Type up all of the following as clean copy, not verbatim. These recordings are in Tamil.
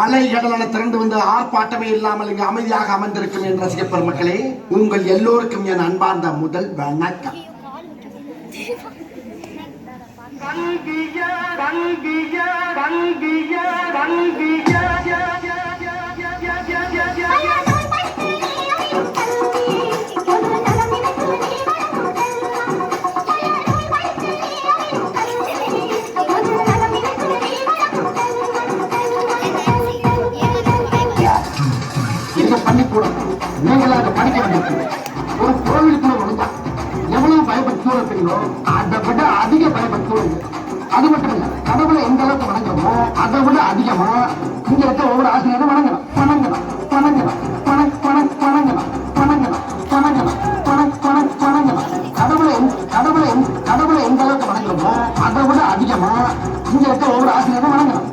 அலை கடலான திரண்டு வந்து ஆர்ப்பாட்டமே இல்லாமல் இங்கு அமைதியாக அமர்ந்திருக்கும் என் ரசிக பெருமக்களே, உங்கள் எல்லோருக்கும் என் அன்பார்ந்த முதல் வணக்கம். பள்ளிக்கூடம் நீங்களாக படிக்க வேண்டியது ஒரு கோவிலுக்குள்ள நுழைஞ்சா எவ்வளவு பயப்படுத்தோ தெரியுமோ அதை விட அதிக பயப்படுத்தோ. அது மட்டும் இல்ல, கடவுளை எந்த அளவுக்கு வணங்குறோமோ அதை விட அதிகமா இங்க இருக்க ஒவ்வொரு ஆசிரியரும் வணங்கணும் வணங்கணும் வணங்கணும் வணங்கணும் வணங்கணும் வணங்கணும் வணங்கணும் வணங்கணும். கடவுளை எந்த அளவுக்கு வணங்குறோமோ அதை விட அதிகமா இங்க இருக்க ஒவ்வொரு ஆசிரியரும் வணங்கணும்.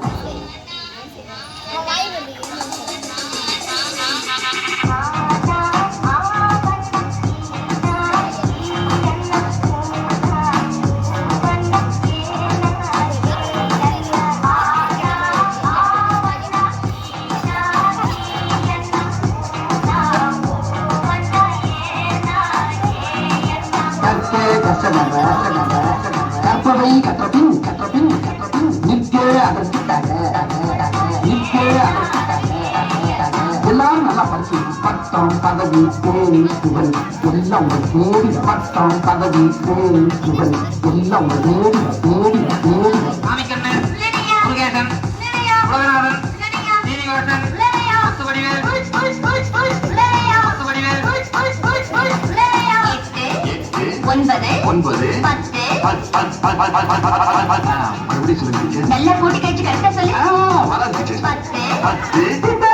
கற்பவை கற்றபின் நிற்க அதற்காக எல்லாரும் நல்லா படிச்சு பட்டம் பதவி பேரு புகழ் எல்லாம் உங்கள் தேடி. பட்டம் பதவி பேரு புகழ் எல்லாம் உங்கள் தேடி தேடி தேடி. ஒன்பது மறுபடியும் சொல்லுங்க. நல்லா போட்டி கழிச்சு கரெக்டா சொல்லு. 10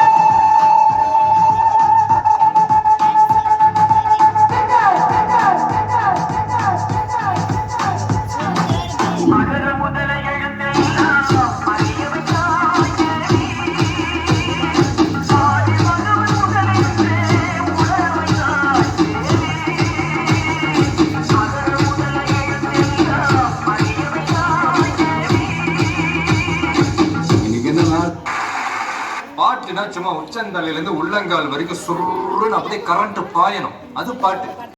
பாட்டுனா சும்மா உச்சந்தலையில இருந்து உள்ளங்கால் வரைக்கும் சுருன்னு அப்படியே கரண்ட் பாயணும், அது பாட்டு.